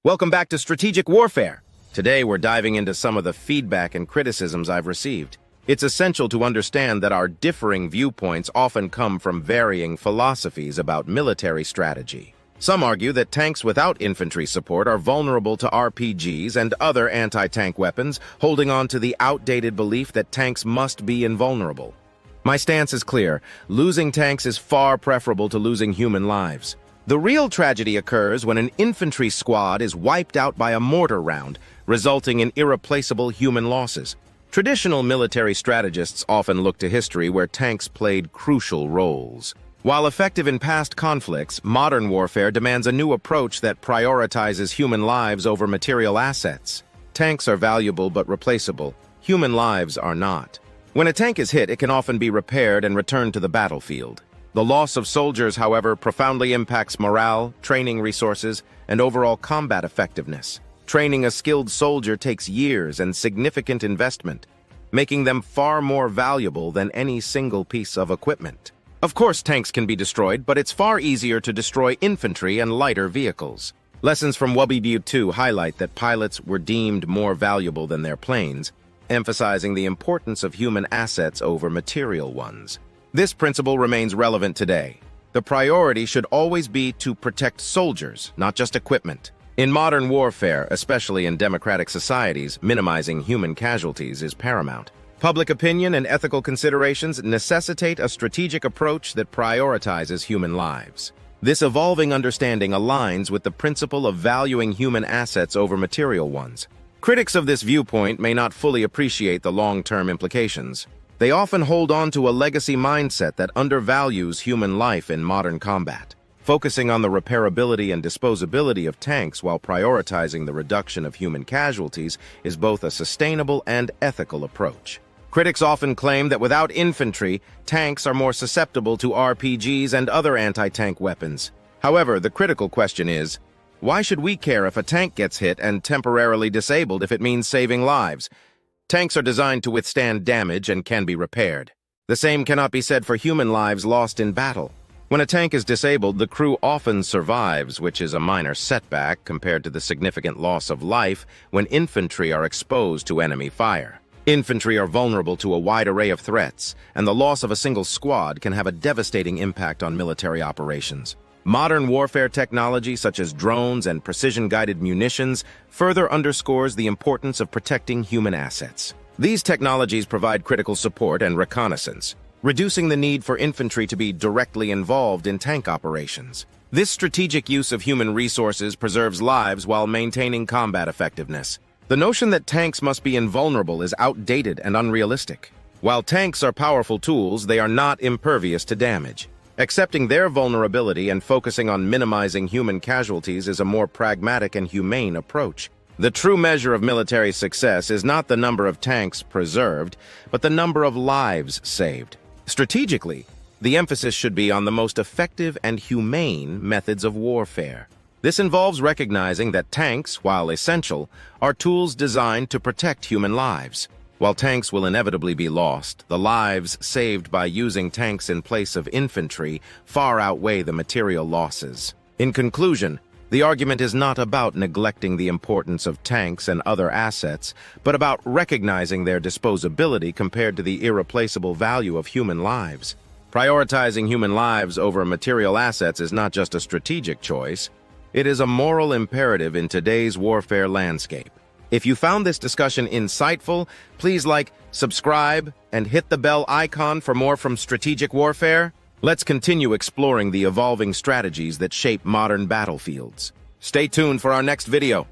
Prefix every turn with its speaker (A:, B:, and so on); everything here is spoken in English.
A: Welcome back to Strategic Warfare. Today we're diving into some of the feedback and criticisms I've received. It's essential to understand that our differing viewpoints often come from varying philosophies about military strategy. Some argue that tanks without infantry support are vulnerable to RPGs and other anti-tank weapons, holding on to the outdated belief that tanks must be invulnerable. My stance is clear. Losing tanks is far preferable to losing human lives. The real tragedy occurs when an infantry squad is wiped out by a mortar round, resulting in irreplaceable human losses. Traditional military strategists often look to history where tanks played crucial roles. While effective in past conflicts, modern warfare demands a new approach that prioritizes human lives over material assets. Tanks are valuable but replaceable. Human lives are not. When a tank is hit, it can often be repaired and returned to the battlefield. The loss of soldiers, however, profoundly impacts morale, training resources, and overall combat effectiveness. Training a skilled soldier takes years and significant investment, making them far more valuable than any single piece of equipment. Of course, tanks can be destroyed, but it's far easier to destroy infantry and lighter vehicles. Lessons from WW 2 highlight that pilots were deemed more valuable than their planes, emphasizing the importance of human assets over material ones. This principle remains relevant today. The priority should always be to protect soldiers, not just equipment. In modern warfare, especially in democratic societies, minimizing human casualties is paramount. Public opinion and ethical considerations necessitate a strategic approach that prioritizes human lives. This evolving understanding aligns with the principle of valuing human assets over material ones. Critics of this viewpoint may not fully appreciate the long-term implications. They often hold on to a legacy mindset that undervalues human life in modern combat. Focusing on the repairability and disposability of tanks while prioritizing the reduction of human casualties is both a sustainable and ethical approach. Critics often claim that without infantry, tanks are more susceptible to RPGs and other anti-tank weapons. However, the critical question is, why should we care if a tank gets hit and temporarily disabled if it means saving lives? Tanks are designed to withstand damage and can be repaired. The same cannot be said for human lives lost in battle. When a tank is disabled, the crew often survives, which is a minor setback compared to the significant loss of life when infantry are exposed to enemy fire. Infantry are vulnerable to a wide array of threats, and the loss of a single squad can have a devastating impact on military operations. Modern warfare technology, such as drones and precision-guided munitions, further underscores the importance of protecting human assets. These technologies provide critical support and reconnaissance, reducing the need for infantry to be directly involved in tank operations. This strategic use of human resources preserves lives while maintaining combat effectiveness. The notion that tanks must be invulnerable is outdated and unrealistic. While tanks are powerful tools, they are not impervious to damage. Accepting their vulnerability and focusing on minimizing human casualties is a more pragmatic and humane approach. The true measure of military success is not the number of tanks preserved, but the number of lives saved. Strategically, the emphasis should be on the most effective and humane methods of warfare. This involves recognizing that tanks, while essential, are tools designed to protect human lives. While tanks will inevitably be lost, the lives saved by using tanks in place of infantry far outweigh the material losses. In conclusion, the argument is not about neglecting the importance of tanks and other assets, but about recognizing their disposability compared to the irreplaceable value of human lives. Prioritizing human lives over material assets is not just a strategic choice, it is a moral imperative in today's warfare landscape. If you found this discussion insightful, please like, subscribe, and hit the bell icon for more from Strategic Warfare. Let's continue exploring the evolving strategies that shape modern battlefields. Stay tuned for our next video.